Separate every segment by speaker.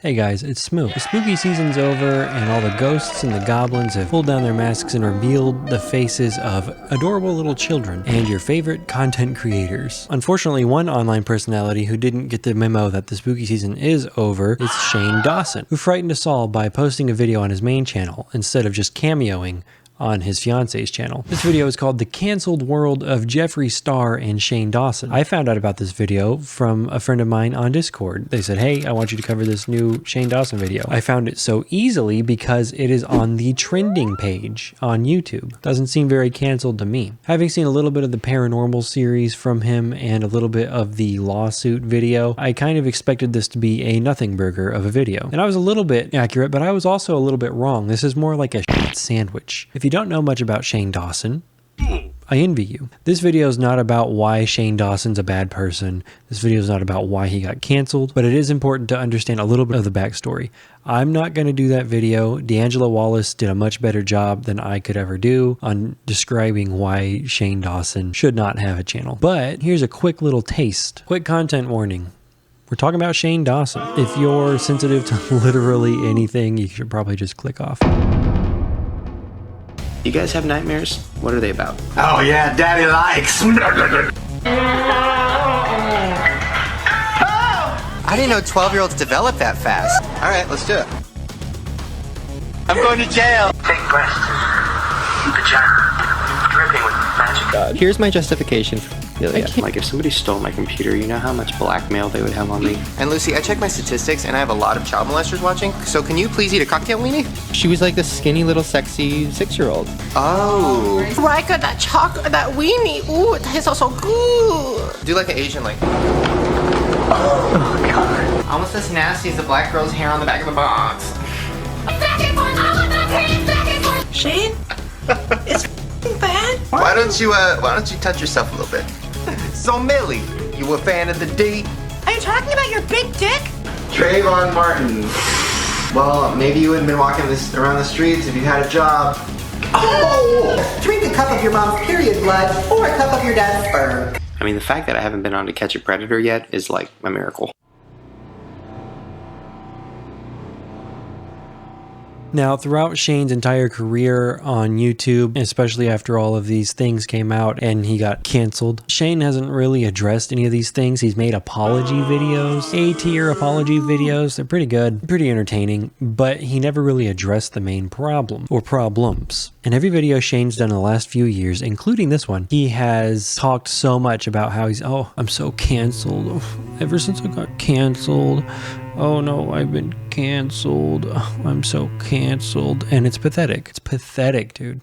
Speaker 1: Hey guys, it's Smoo. The spooky season's over and all the ghosts and the goblins have pulled down their masks and revealed the faces of adorable little children and your favorite content creators. Unfortunately, one online personality who didn't get the memo that the spooky season is over is Shane Dawson, who frightened us all by posting a video on his main channel instead of just cameoing on his fiance's channel. This video is called The Cancelled World of Jeffree Star and Shane Dawson. I found out about this video from a friend of mine on Discord. They said, hey, I want you to cover this new Shane Dawson video. I found it so easily because it is on the trending page on YouTube. Doesn't seem very canceled to me. Having seen a little bit of the paranormal series from him and a little bit of the lawsuit video, I kind of expected this to be a nothing burger of a video. And I was a little bit accurate, but I was also a little bit wrong. This is more like a shit sandwich. If you don't know much about Shane Dawson, I envy you. This video is not about why Shane Dawson's a bad person. This video is not about why he got canceled, but it is important to understand a little bit of the backstory. I'm not going to do that video. D'Angelo Wallace did a much better job than I could ever do on describing why Shane Dawson should not have a channel. But here's a quick little taste. Quick content warning. We're talking about Shane Dawson. If you're sensitive to literally anything, you should probably just click off.
Speaker 2: You guys have nightmares? What are they about?
Speaker 3: Oh yeah, Daddy likes.
Speaker 2: I didn't know 12-year-olds develop that fast. All right, let's do it. I'm going to jail.
Speaker 3: Take breaths. Vagina. Dripping with magic.
Speaker 2: God. Here's my justification for Philia. Like if somebody stole my computer, you know how much blackmail they would have on me? And Lucy, I checked my statistics and I have a lot of child molesters watching, so can you please eat a cocktail weenie? She was like this skinny little sexy 6-year-old. Oh.
Speaker 4: Rika, that chocolate, that weenie, ooh, it tastes so good.
Speaker 2: Do like an Asian like. Oh God. Almost as nasty as the black girl's hair on the back of the box.
Speaker 4: Shane, it's bad.
Speaker 2: Why don't you touch yourself a little bit? So Millie, you a fan of the D?
Speaker 4: Are you talking about your big dick?
Speaker 2: Trayvon Martin. Well, maybe you wouldn't been walking around the streets if you had a job.
Speaker 4: Oh! Drink a cup of your mom's period blood or a cup of your dad's sperm.
Speaker 2: I mean, the fact that I haven't been on To Catch a Predator yet is like a miracle.
Speaker 1: Now, throughout Shane's entire career on YouTube, especially after all of these things came out and he got canceled, Shane hasn't really addressed any of these things. He's made apology videos, A-tier apology videos. They're pretty good, pretty entertaining, but he never really addressed the main problem or problems. In every video Shane's done in the last few years, including this one, he has talked so much about how he's, oh, I'm so canceled. Oh, ever since I got canceled, oh no, I've been canceled. I'm so canceled. And it's pathetic. It's pathetic, dude.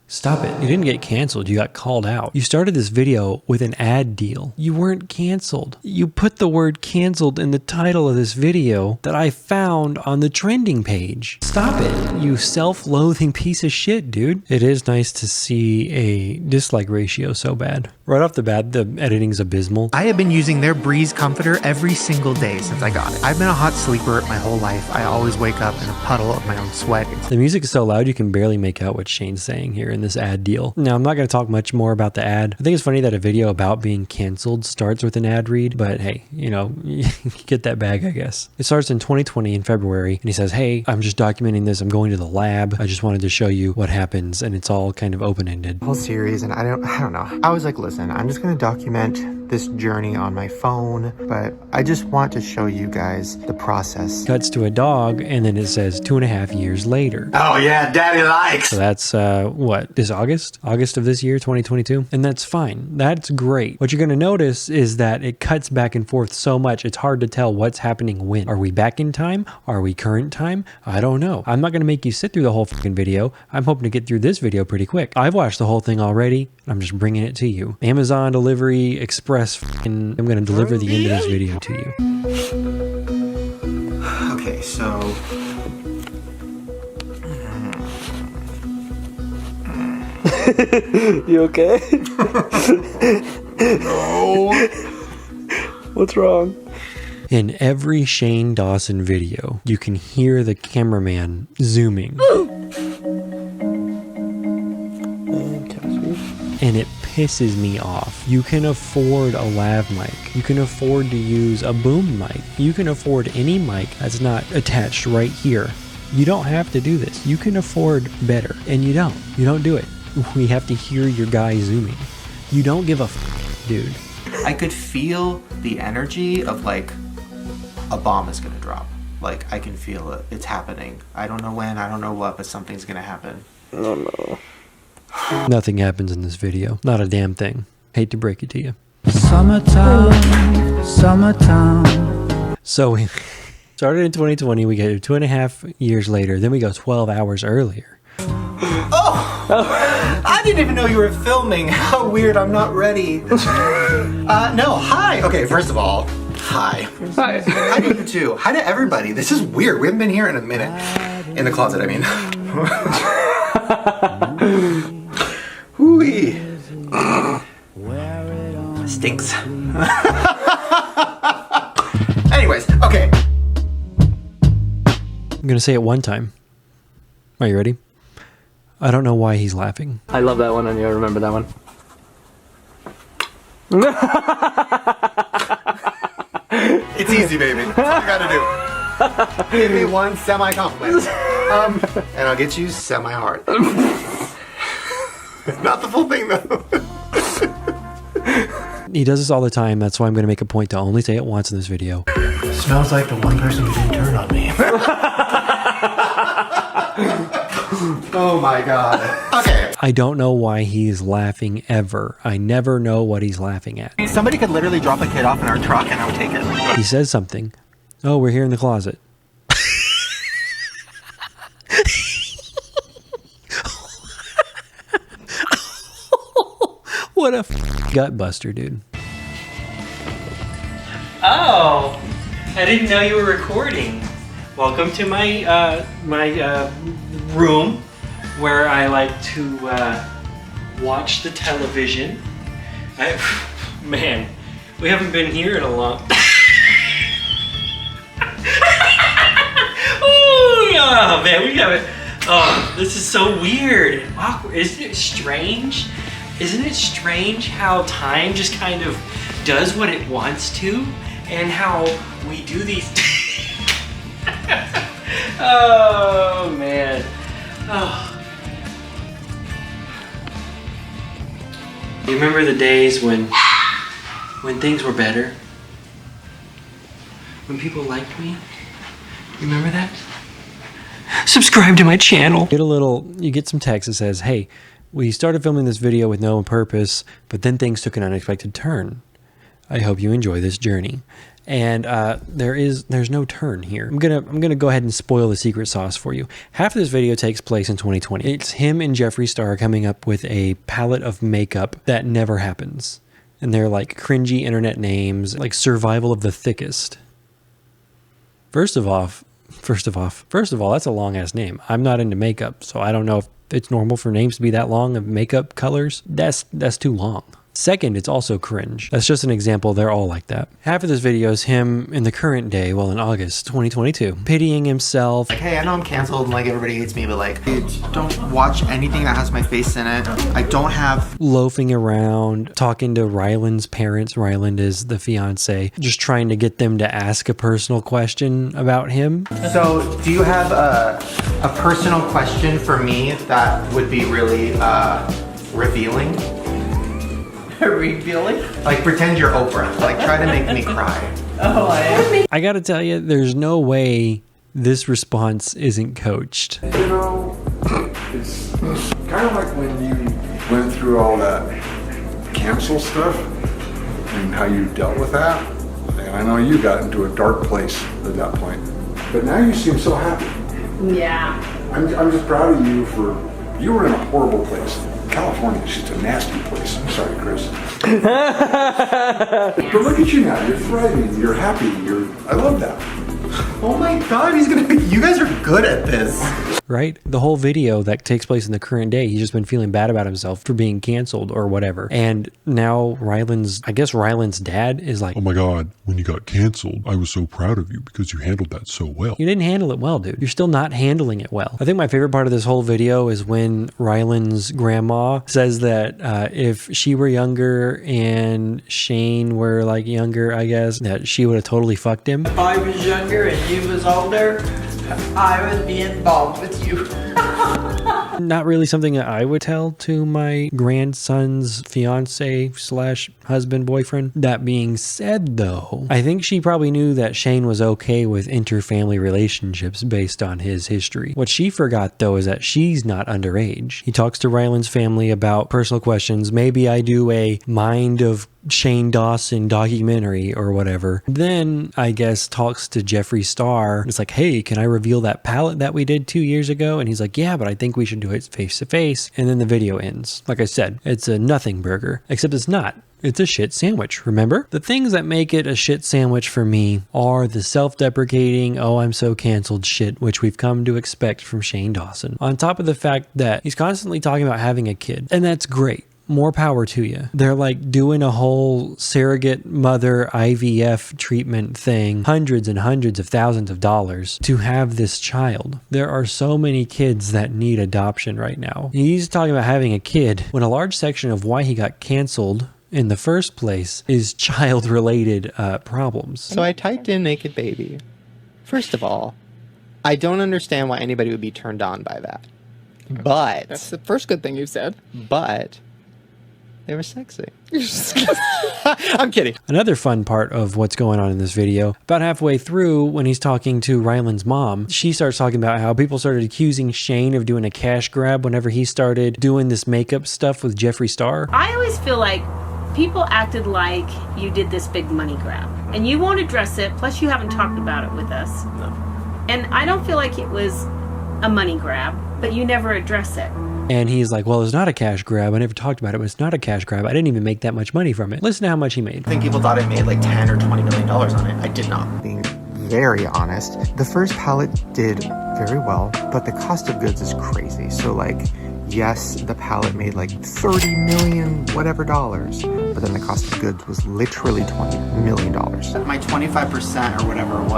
Speaker 1: Stop it. You didn't get canceled. You got called out. You started this video with an ad deal. You weren't canceled. You put the word canceled in the title of this video that I found on the trending page. Stop it. You self-loathing piece of shit, dude. It is nice to see a dislike ratio so bad. Right off the bat, the editing's abysmal.
Speaker 5: I have been using their Breeze comforter every single day since I got it. I've been a hot sleeper my whole life. I always wake up in a puddle of my own sweat.
Speaker 1: The music is so loud you can barely make out what Shane's saying here in this ad deal. Now, I'm not going to talk much more about the ad. I think it's funny that a video about being canceled starts with an ad read, but hey, you know, you get that bag, I guess. It starts in 2020 in February, and he says, hey, I'm just documenting this. I'm going to the lab. I just wanted to show you what happens, and it's all kind of open-ended.
Speaker 5: Whole series, and I don't know. I was like, listen, I'm just going to document this journey on my phone, but I just want to show you guys the process.
Speaker 1: Cuts to a dog, and then it says 2.5 years later.
Speaker 3: Oh yeah, Daddy likes.
Speaker 1: So that's, what, this August of this year, 2022? And that's fine. That's great. What you're going to notice is that it cuts back and forth so much, it's hard to tell what's happening when. Are we back in time? Are we current time? I don't know. I'm not going to make you sit through the whole fucking video. I'm hoping to get through this video pretty quick. I've watched the whole thing already. I'm just bringing it to you. Amazon delivery, express, I'm going to deliver the end of this video to you.
Speaker 2: Okay, so...
Speaker 1: You okay?
Speaker 2: No.
Speaker 1: What's wrong? In every Shane Dawson video, you can hear the cameraman zooming. And it pisses me off. You can afford a lav mic. You can afford to use a boom mic. You can afford any mic that's not attached right here. You don't have to do this. You can afford better, and you don't. You don't do it. We have to hear your guy zooming. You don't give a dude.
Speaker 5: I could feel the energy of like a bomb is gonna drop. Like I can feel it. It's happening. I don't know when, I don't know what, but something's gonna happen.
Speaker 2: Oh no.
Speaker 1: Nothing happens in this video. Not a damn thing. Hate to break it to you.
Speaker 6: Summertime, summertime.
Speaker 1: So we started in 2020. We get 2.5 years later. Then we go 12 hours earlier.
Speaker 5: I didn't even know you were filming. How weird, I'm not ready. No, hi. Okay, first of all, hi.
Speaker 2: Hi.
Speaker 5: Hi to you too. Hi to everybody. This is weird. We haven't been here in a minute. In the closet, I mean. Hooey. Stinks. Anyways, okay.
Speaker 1: I'm gonna say it one time. Are you ready? I don't know why he's laughing.
Speaker 2: I love that one, and you remember that one.
Speaker 5: It's easy, baby. That's all you gotta do. Give me one semi-compliment. And I'll get you semi-hard. Not the full thing, though.
Speaker 1: He does this all the time. That's why I'm going to make a point to only say it once in this video.
Speaker 5: Smells like the one person who didn't turn on me. Oh my god. Okay.
Speaker 1: I don't know why he's laughing ever. I never know what he's laughing at.
Speaker 5: Somebody could literally drop a kid off in our truck and I would take it.
Speaker 1: He says something. Oh, we're here in the closet. What a gut buster, dude.
Speaker 7: Oh, I didn't know you were recording. Welcome to my room where I like to watch the television. Man, we haven't been here in a long. Oh man, we haven't. Oh, this is so weird and awkward. Isn't it strange? Isn't it strange how time just kind of does what it wants to, and how we do these? Oh man. Oh. You remember the days when things were better? When people liked me? You remember that? Subscribe to my channel.
Speaker 1: You get some text that says, hey, we started filming this video with no purpose, but then things took an unexpected turn. I hope you enjoy this journey. And there's no turn here. I'm gonna go ahead and spoil the secret sauce for you. Half of this video takes place in 2020. It's him and Jeffree Star coming up with a palette of makeup that never happens. And they're like cringy internet names, like Survival of the Thickest. First of all, that's a long ass name. I'm not into makeup, so I don't know if it's normal for names to be that long of makeup colors. That's too long. Second, it's also cringe. That's just an example. They're all like that. Half of this video is him in the current day, well, in August 2022, pitying himself.
Speaker 5: Like, hey, I know I'm canceled and like everybody hates me, but like, dude, don't watch anything that has my face in it. I don't have...
Speaker 1: Loafing around, talking to Ryland's parents. Ryland is the fiance. Just trying to get them to ask a personal question about him.
Speaker 5: So, do you have a personal question for me that would be really revealing?
Speaker 4: Revealing?
Speaker 5: Like pretend you're Oprah. Like try to make me cry.
Speaker 4: Oh, I am.
Speaker 1: I gotta tell you, there's no way this response isn't coached.
Speaker 8: You know, it's kind of like when you went through all that cancel stuff and how you dealt with that. And I know you got into a dark place at that point, but now you seem so happy.
Speaker 9: Yeah.
Speaker 8: I'm just proud of you for, you were in a horrible place. California is just a nasty place. I'm sorry, Chris. But look at you now. You're thriving. You're happy. I love that.
Speaker 5: Oh my god, you guys are good at this.
Speaker 1: Right? The whole video that takes place in the current day, he's just been feeling bad about himself for being canceled or whatever. And now Ryland's dad is like,
Speaker 9: oh my god, when you got canceled, I was so proud of you because you handled that so well.
Speaker 1: You didn't handle it well, dude. You're still not handling it well. I think my favorite part of this whole video is when Ryland's grandma says that if she were younger and Shane were like younger, I guess, that she would have totally fucked him.
Speaker 4: If I was younger and you was older, I would be involved with you.
Speaker 1: Not really something that I would tell to my grandson's fiance / husband, boyfriend. That being said, though, I think she probably knew that Shane was okay with interfamily relationships based on his history. What she forgot, though, is that she's not underage. He talks to Ryland's family about personal questions. Maybe I do a Mind of Shane Dawson documentary or whatever. Then I guess talks to Jeffree Star. It's like, hey, can I reveal that palette that we did 2 years ago? And he's like, yeah, but I think we should do it face to face. And then the video ends. Like I said, it's a nothing burger, except it's not. It's a shit sandwich, remember? The things that make it a shit sandwich for me are the self-deprecating, oh, I'm so canceled shit, which we've come to expect from Shane Dawson. On top of the fact that he's constantly talking about having a kid, and that's great. More power to you. They're like doing a whole surrogate mother IVF treatment thing, hundreds and hundreds of thousands of dollars to have this child. There are so many kids that need adoption right now. He's talking about having a kid when a large section of why he got canceled in the first place is child-related problems.
Speaker 2: So I typed in naked baby. First of all, I don't understand why anybody would be turned on by that. But
Speaker 10: that's the first good thing you said.
Speaker 2: But they were sexy. I'm kidding.
Speaker 1: Another fun part of what's going on in this video, about halfway through when he's talking to Ryland's mom, she starts talking about how people started accusing Shane of doing a cash grab whenever he started doing this makeup stuff with Jeffree Star.
Speaker 11: I always feel like people acted like you did this big money grab and you won't address it. Plus you haven't talked about it with us. No. And I don't feel like it was a money grab, but you never address it.
Speaker 1: And he's like, well, it's not a cash grab. I never talked about it, but it's not a cash grab. I didn't even make that much money from it. Listen to how much he made.
Speaker 5: I think people thought I made like 10 or $20 million on it. I did not.
Speaker 2: Being very honest, the first palette did very well, but the cost of goods is crazy. So like, yes, the palette made like 30 million whatever dollars, but then the cost of goods was literally $20 million.
Speaker 5: My 25% or whatever it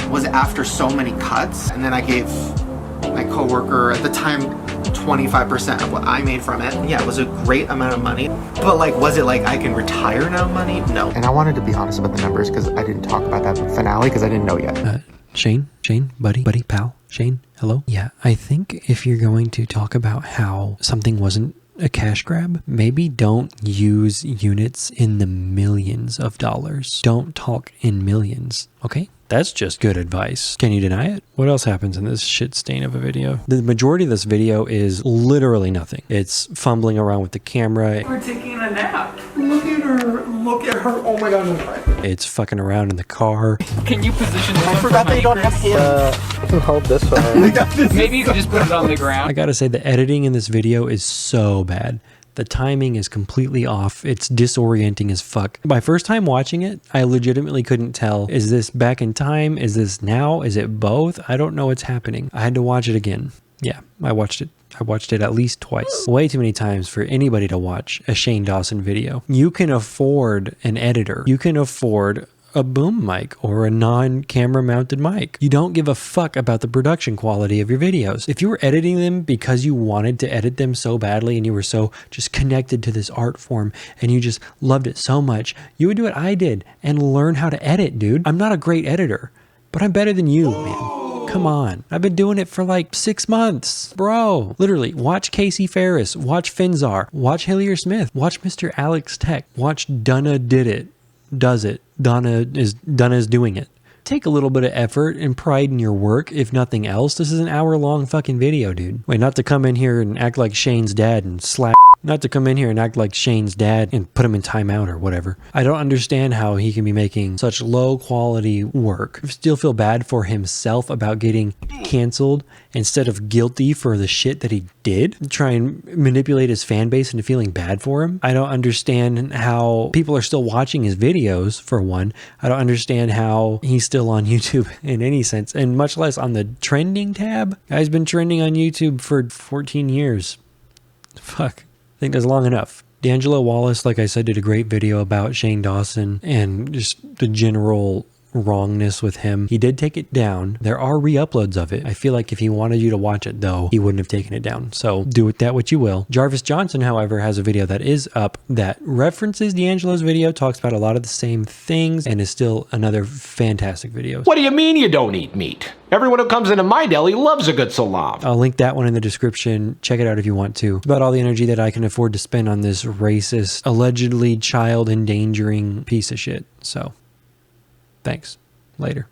Speaker 5: was after so many cuts, and then I gave my coworker at the time 25% of what I made from it. Yeah, it was a great amount of money, but like, was it like I can retire now money? No.
Speaker 2: And I wanted to be honest about the numbers because I didn't talk about that in the finale because I didn't know yet.
Speaker 1: Shane, buddy, pal, Shane, hello? Yeah, I think if you're going to talk about how something wasn't a cash grab, maybe don't use units in the millions of dollars. Don't talk in millions, okay? That's just good advice. Can you deny it? What else happens in this shit stain of a video? The majority of this video is literally nothing. It's fumbling around with the camera.
Speaker 4: We're taking a nap. Look at her. Look at her. Oh my god.
Speaker 1: It's fucking around in the car.
Speaker 10: Can you position this?
Speaker 2: I forgot that you don't have hands. I can hold this one.
Speaker 10: Maybe you could just put it on the ground.
Speaker 1: I gotta say, the editing in this video is so bad. The timing is completely off. It's disorienting as fuck. My first time watching it, I legitimately couldn't tell. Is this back in time? Is this now? Is it both? I don't know what's happening. I had to watch it again. Yeah, I watched it. I watched it at least twice. Way too many times for anybody to watch a Shane Dawson video. You can afford an editor. You can afford a boom mic or a non-camera mounted mic. You don't give a fuck about the production quality of your videos. If you were editing them because you wanted to edit them so badly and you were so just connected to this art form and you just loved it so much, you would do what I did and learn how to edit, dude. I'm not a great editor, but I'm better than you, man. Come on. I've been doing it for like 6 months. Bro, literally, watch Casey Ferris, watch Finzar, watch Hillier Smith, watch Mr. Alex Tech, watch Donna Does It. Donna is doing it. Take a little bit of effort and pride in your work, if nothing else. This is an hour-long fucking video, dude. Wait, not to come in here and act like Shane's dad and slap Not to come in here and act like Shane's dad and put him in timeout or whatever. I don't understand how he can be making such low quality work. I still feel bad for himself about getting canceled instead of guilty for the shit that he did. Try and manipulate his fan base into feeling bad for him. I don't understand how people are still watching his videos, for one. I don't understand how he's still on YouTube in any sense, and much less on the trending tab. Guy's been trending on YouTube for 14 years. Fuck. I think that's long enough. D'Angelo Wallace, like I said, did a great video about Shane Dawson and just the general wrongness with him. He did take it down. There are re-uploads of it. I feel like if he wanted you to watch it, though, he wouldn't have taken it down. So do with that what you will. Jarvis Johnson, however, has a video that is up that references D'Angelo's video, talks about a lot of the same things, and is still another fantastic video.
Speaker 12: What do you mean you don't eat meat? Everyone who comes into my deli loves a good salami.
Speaker 1: I'll link that one in the description. Check it out if you want to. It's about all the energy that I can afford to spend on this racist, allegedly child endangering piece of shit. So, thanks. Later.